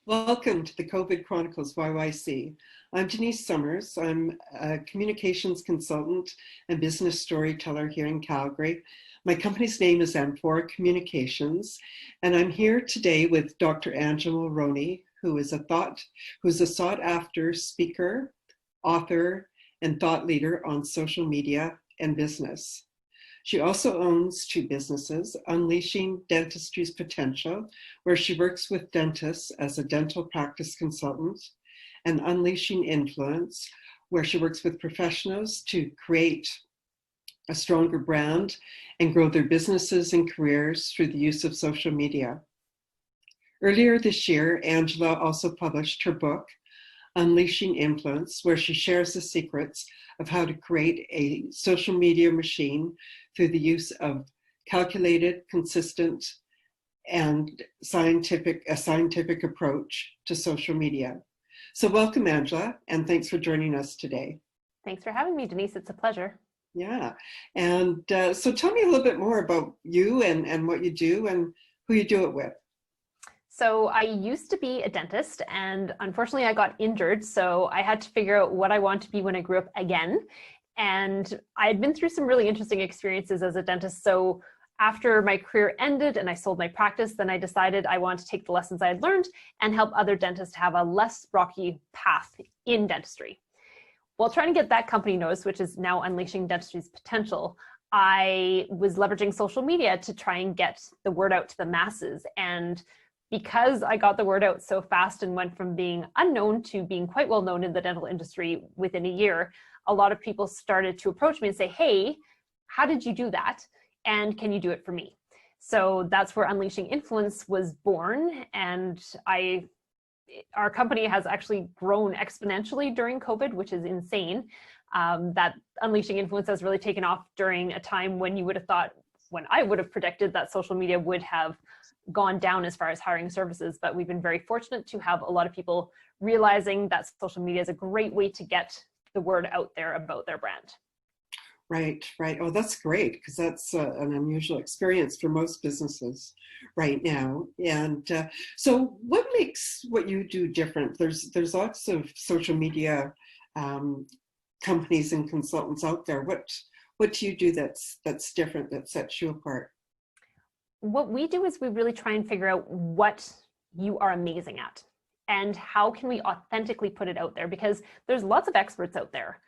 Welcome to the COVID Chronicles YYC. I'm Denise Summers. I'm a communications consultant and business storyteller here in Calgary. My company's name is Amphora Communications, and I'm here today with Dr. Angela Mulrooney, who is a sought-after speaker, author, and thought leader on social media and business. She also owns two businesses, Unleashing Dentistry's Potential, where she works with dentists as a dental practice consultant, and Unleashing Influence, where she works with professionals to create a stronger brand and grow their businesses and careers through the use of social media. Earlier this year, Angela also published her book, Unleashing Influence, where she shares the secrets of how to create a social media machine through the use of calculated, consistent, and a scientific approach to social media. So welcome, Angela, and thanks for joining us today. Thanks for having me, Denise. It's a pleasure. Yeah, and so tell me a little bit more about you and what you do and who you do it with. So I used to be a dentist, and unfortunately I got injured, so I had to figure out what I want to be when I grew up again. And I had been through some really interesting experiences as a dentist. So after my career ended and I sold my practice, then I decided I wanted to take the lessons I had learned and help other dentists have a less rocky path in dentistry. While trying to get that company noticed, which is now Unleashing Dentistry's Potential, I was leveraging social media to try and get the word out to the masses. And because I got the word out so fast and went from being unknown to being quite well known in the dental industry within a year, a lot of people started to approach me and say, hey, how did you do that? And can you do it for me? So that's where Unleashing Influence was born. And our company has actually grown exponentially during COVID, which is insane. That Unleashing Influence has really taken off during a time when I would have predicted that social media would have gone down as far as hiring services, but we've been very fortunate to have a lot of people realizing that social media is a great way to get the word out there about their brand. Right. Oh, that's great, because that's an unusual experience for most businesses right now. And so what makes what you do different? There's lots of social media companies and consultants out there. What do you do that's different, that sets you apart? What we do is we really try and figure out what you are amazing at and how can we authentically put it out there, because there's lots of experts out there,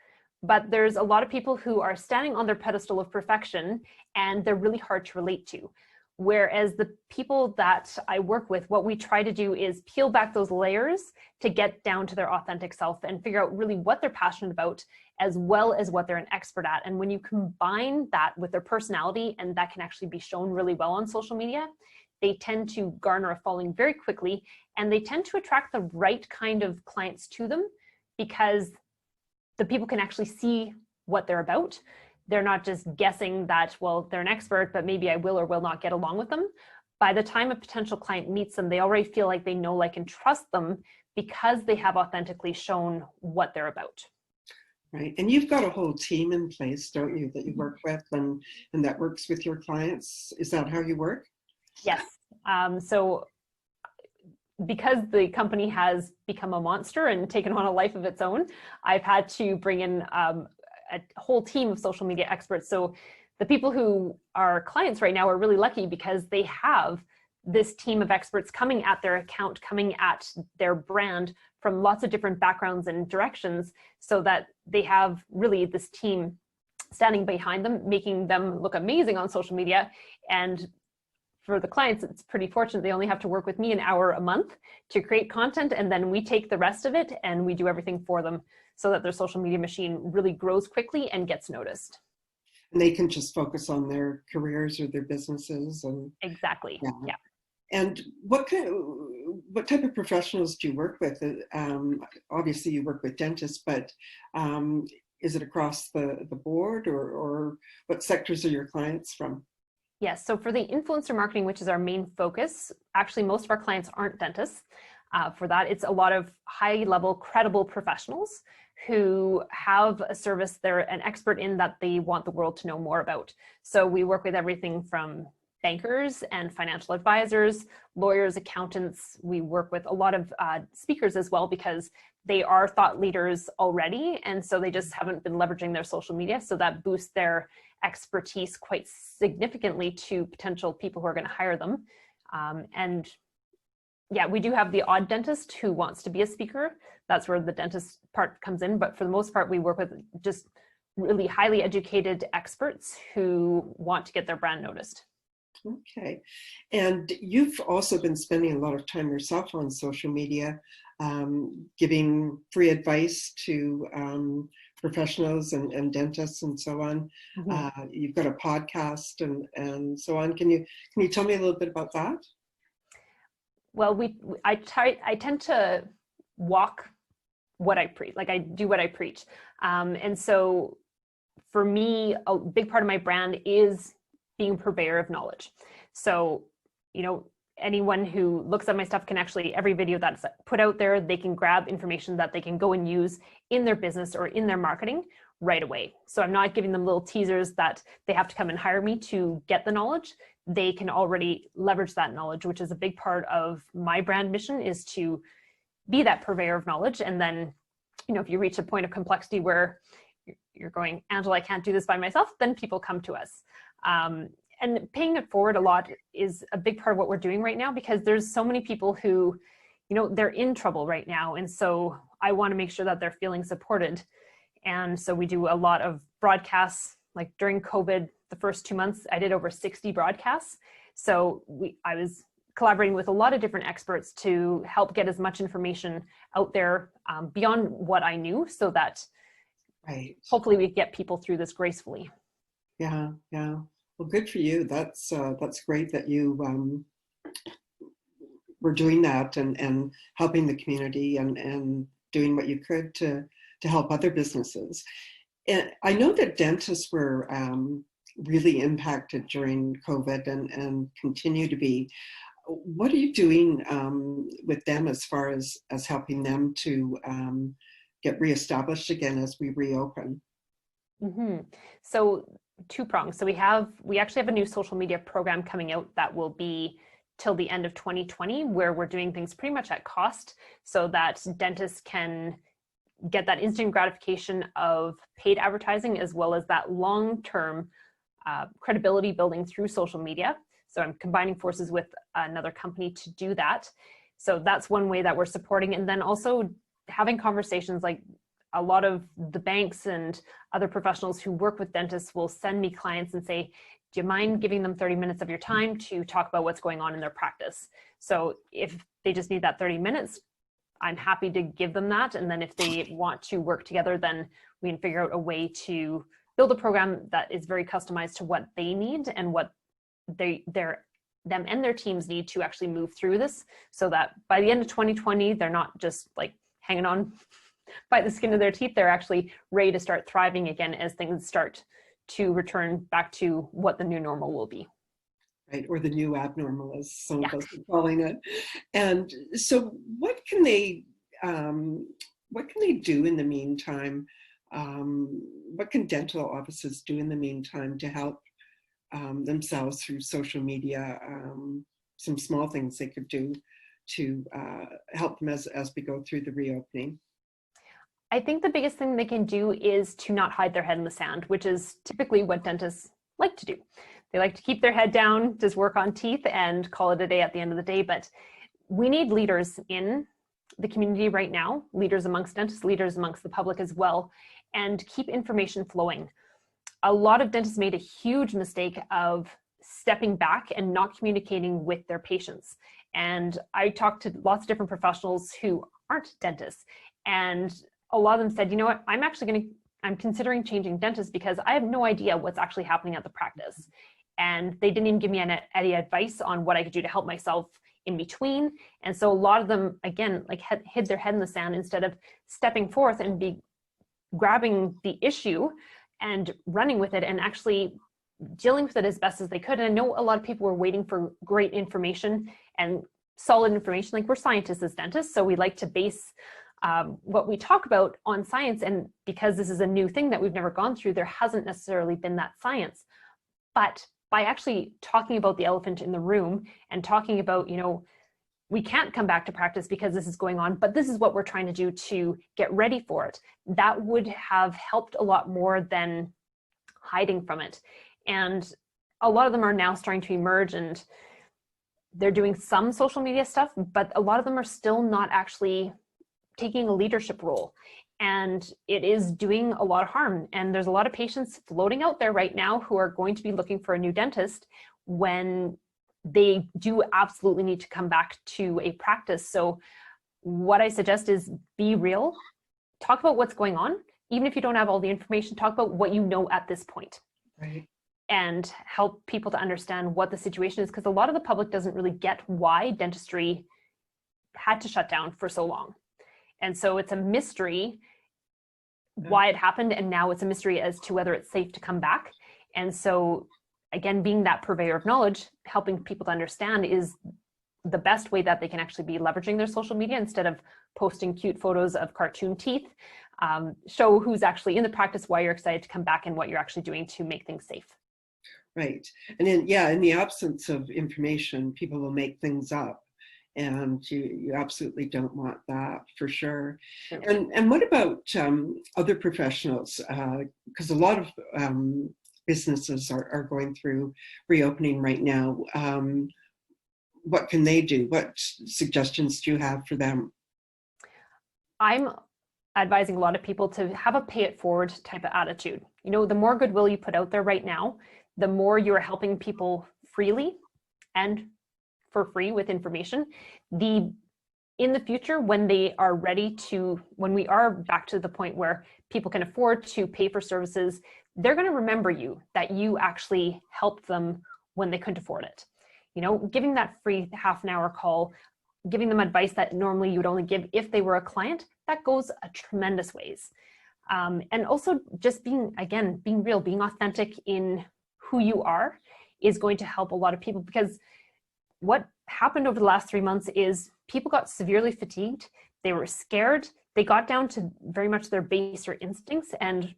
but there's a lot of people who are standing on their pedestal of perfection and they're really hard to relate to. Whereas the people that I work with, what we try to do is peel back those layers to get down to their authentic self and figure out really what they're passionate about, as well as what they're an expert at. And when you combine that with their personality, and that can actually be shown really well on social media, they tend to garner a following very quickly, and they tend to attract the right kind of clients to them because the people can actually see what they're about. They're not just guessing that, well, they're an expert, but maybe I will or will not get along with them. By the time a potential client meets them, they already feel like they know, like, and trust them because they have authentically shown what they're about. Right. And you've got a whole team in place, don't you, that you work with and that works with your clients? Is that how you work? Yes. So because the company has become a monster and taken on a life of its own, I've had to bring in a whole team of social media experts. So the people who are clients right now are really lucky because they have this team of experts coming at their account, coming at their brand from lots of different backgrounds and directions, so that they have really this team standing behind them, making them look amazing on social media. And for the clients, it's pretty fortunate. They only have to work with me an hour a month to create content, and then we take the rest of it and we do everything for them so that their social media machine really grows quickly and gets noticed. And they can just focus on their careers or their businesses. And exactly. Yeah. And what type of professionals do you work with? Obviously you work with dentists, but is it across the board, or what sectors are your clients from? Yes, so for the influencer marketing, which is our main focus, actually most of our clients aren't dentists. For that, it's a lot of high-level, credible professionals who have a service they're an expert in that they want the world to know more about. So we work with everything from bankers and financial advisors, lawyers, accountants. We work with a lot of speakers as well, because they are thought leaders already, and so they just haven't been leveraging their social media, so that boosts their expertise quite significantly to potential people who are going to hire them. And yeah, we do have the odd dentist who wants to be a speaker. That's where the dentist part comes in, but for the most part we work with just really highly educated experts who want to get their brand noticed. Okay. And you've also been spending a lot of time yourself on social media, giving free advice to professionals and dentists and so on. Mm-hmm. You've got a podcast and so on. Can you tell me a little bit about that? Well, I tend to walk what I preach, like I do what I preach. And so for me, a big part of my brand is being a purveyor of knowledge. So, you know, anyone who looks at my stuff can actually, every video that's put out there, they can grab information that they can go and use in their business or in their marketing right away. So I'm not giving them little teasers that they have to come and hire me to get the knowledge. They can already leverage that knowledge, which is a big part of my brand mission, is to be that purveyor of knowledge. And then, you know, if you reach a point of complexity where you're going, Angela, I can't do this by myself, then people come to us. And paying it forward a lot is a big part of what we're doing right now, because there's so many people who, you know, they're in trouble right now. And so I want to make sure that they're feeling supported. And so we do a lot of broadcasts. Like during COVID, the first 2 months, I did over 60 broadcasts. So I was collaborating with a lot of different experts to help get as much information out there beyond what I knew, so that hopefully we get people through this gracefully. Yeah, yeah. Well, good for you. That's great that you were doing that and helping the community and doing what you could to help other businesses. And I know that dentists were really impacted during COVID and continue to be. What are you doing with them as far as helping them to get reestablished again as we reopen? Mm-hmm. So two prongs. So we actually have a new social media program coming out that will be till the end of 2020, where we're doing things pretty much at cost, so that dentists can get that instant gratification of paid advertising, as well as that long-term credibility building through social media. So I'm combining forces with another company to do that. So that's one way that we're supporting. And then also having conversations, like a lot of the banks and other professionals who work with dentists will send me clients and say, do you mind giving them 30 minutes of your time to talk about what's going on in their practice? So if they just need that 30 minutes, I'm happy to give them that. And then if they want to work together, then we can figure out a way to build a program that is very customized to what they need and what them and their teams need to actually move through this, so that by the end of 2020, they're not just like hanging on by the skin of their teeth. They're actually ready to start thriving again as things start to return back to what the new normal will be. Right, or the new abnormal, as some of us are calling it. And so what can they do in the meantime? What can dental offices do in the meantime to help themselves through social media? Some small things they could do to help them as we go through the reopening. I think the biggest thing they can do is to not hide their head in the sand, which is typically what dentists like to do. They like to keep their head down, just work on teeth and call it a day at the end of the day. But we need leaders in the community right now, leaders amongst dentists, leaders amongst the public as well, and keep information flowing. A lot of dentists made a huge mistake of stepping back and not communicating with their patients. And I talked to lots of different professionals who aren't dentists, and a lot of them said, you know what, I'm considering changing dentists because I have no idea what's actually happening at the practice. And they didn't even give me any advice on what I could do to help myself in between. And so a lot of them, again, like hid their head in the sand instead of stepping forth and grabbing the issue and running with it and actually dealing with it as best as they could. And I know a lot of people were waiting for great information and solid information. Like, we're scientists as dentists, so we like to base what we talk about on science. And because this is a new thing that we've never gone through, there hasn't necessarily been that science. But by actually talking about the elephant in the room and talking about, we can't come back to practice because this is going on, but this is what we're trying to do to get ready for it, that would have helped a lot more than hiding from it. And a lot of them are now starting to emerge, and they're doing some social media stuff, but a lot of them are still not actually taking a leadership role. And it is doing a lot of harm. And there's a lot of patients floating out there right now who are going to be looking for a new dentist when they do absolutely need to come back to a practice. So what I suggest is be real, talk about what's going on. Even if you don't have all the information, talk about what you know at this point. Right. And help people to understand what the situation is, because a lot of the public doesn't really get why dentistry had to shut down for so long. And so it's a mystery why it happened, and now it's a mystery as to whether it's safe to come back. And so again, being that purveyor of knowledge, helping people to understand is the best way that they can actually be leveraging their social media instead of posting cute photos of cartoon teeth. Show who's actually in the practice, why you're excited to come back, and what you're actually doing to make things safe. Right. And in the absence of information, people will make things up. And you absolutely don't want that, for sure. And what about other professionals? Because a lot of businesses are going through reopening right now. What can they do? What suggestions do you have for them? I'm advising a lot of people to have a pay it forward type of attitude. The more goodwill you put out there right now, the more you're helping people freely and for free with information. In the future, when they are ready to, when we are back to the point where people can afford to pay for services, they're going to remember you, that you actually helped them when they couldn't afford it. Giving that free half an hour call, giving them advice that normally you would only give if they were a client, that goes a tremendous ways. And also just being real, being authentic in who you are is going to help a lot of people, because what happened over the last 3 months is people got severely fatigued. They were scared. They got down to very much their baser instincts. And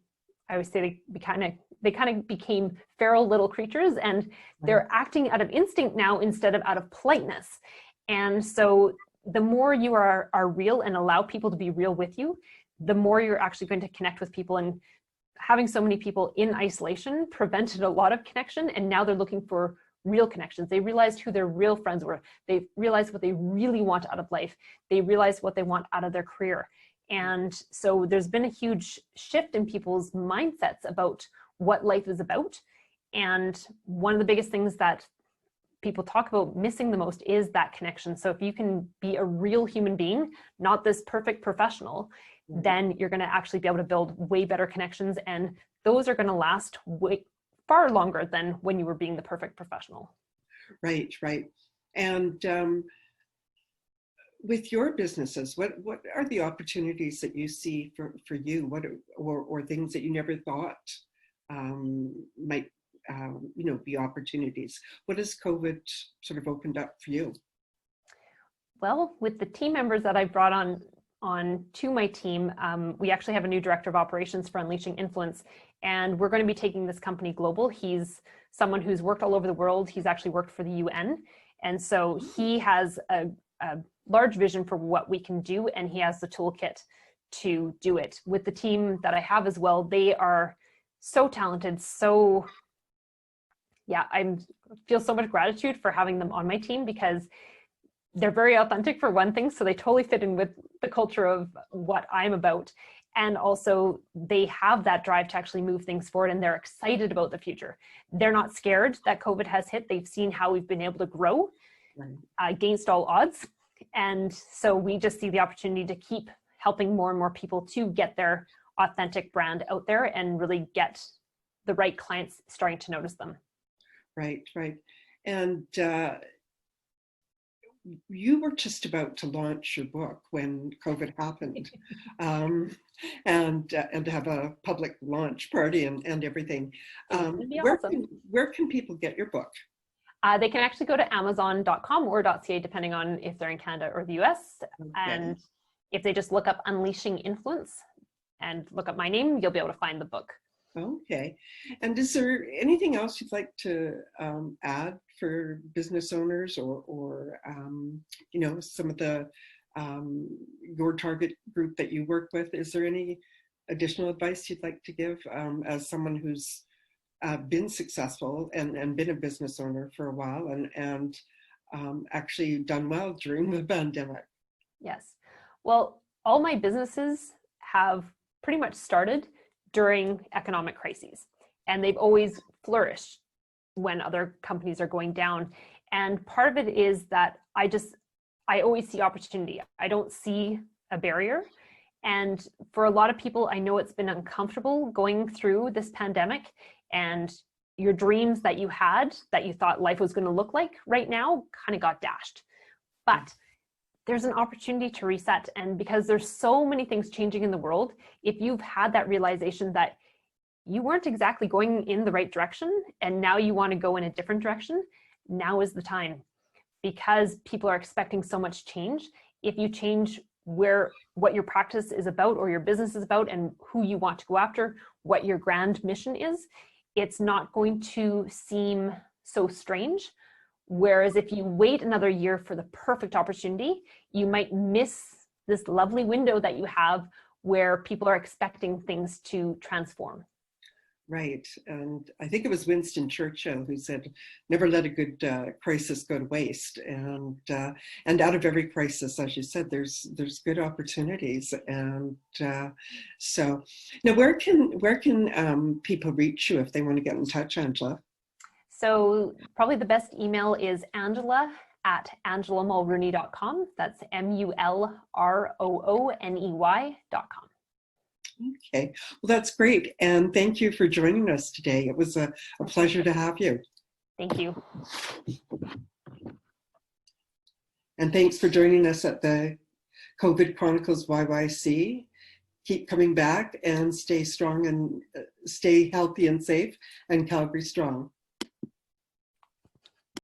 I always say they kind of became feral little creatures, and they're acting out of instinct now instead of out of politeness. And so the more you are real and allow people to be real with you, the more you're actually going to connect with people. And having so many people in isolation prevented a lot of connection. And now they're looking for real connections. They realized who their real friends were. They realized what they really want out of life. They realized what they want out of their career. And so there's been a huge shift in people's mindsets about what life is about. And one of the biggest things that people talk about missing the most is that connection. So if you can be a real human being, not this perfect professional, then you're going to actually be able to build way better connections. And those are going to last far longer than when you were being the perfect professional. Right. And with your businesses, what are the opportunities that you see for you? What or things that you never thought might be opportunities? What has COVID sort of opened up for you? Well, with the team members that I brought on to my team, we actually have a new director of operations for Unleashing Influence, and we're going to be taking this company global. He's someone who's worked all over the world. He's actually worked for the UN. And so he has a large vision for what we can do, and he has the toolkit to do it. With the team that I have as well, they are so talented, I feel so much gratitude for having them on my team, because they're very authentic for one thing, so they totally fit in with the culture of what I'm about. And also they have that drive to actually move things forward, and they're excited about the future. They're not scared that COVID has hit. They've seen how we've been able to grow against all odds. And so we just see the opportunity to keep helping more and more people to get their authentic brand out there and really get the right clients starting to notice them. Right. And you were just about to launch your book when COVID happened, and to have a public launch party and everything. Where can people get your book? They can actually go to amazon.com or .ca, depending on if they're in Canada or the US. Okay. And if they just look up Unleashing Influence and look up my name, you'll be able to find the book. Okay. And is there anything else you'd like to add for business owners or you know, some of the your target group that you work with? Is there any additional advice you'd like to give as someone who's been successful and been a business owner for a while and actually done well during the pandemic? Yes. Well, all my businesses have pretty much started during economic crises, and they've always flourished when other companies are going down. And part of it is that I always see opportunity. I don't see a barrier. And for a lot of people, I know it's been uncomfortable going through this pandemic, and your dreams that you had, that you thought life was going to look like right now, kind of got dashed. But there's an opportunity to reset. And because there's so many things changing in the world, if you've had that realization that you weren't exactly going in the right direction and now you want to go in a different direction, now is the time. Because people are expecting so much change. If you change what your practice is about or your business is about and who you want to go after, what your grand mission is, it's not going to seem so strange. Whereas if you wait another year for the perfect opportunity, you might miss this lovely window that you have where people are expecting things to transform. Right. And I think it was Winston Churchill who said, never let a good crisis go to waste. And out of every crisis, as you said, there's good opportunities. And so now where can people reach you if they want to get in touch, Angela? So probably the best email is angela@angelamulrooney.com. That's MULROONEY.com. Okay, well, that's great. And thank you for joining us today. It was a pleasure to have you. Thank you. And thanks for joining us at the COVID Chronicles YYC. Keep coming back and stay strong and stay healthy and safe, and Calgary strong.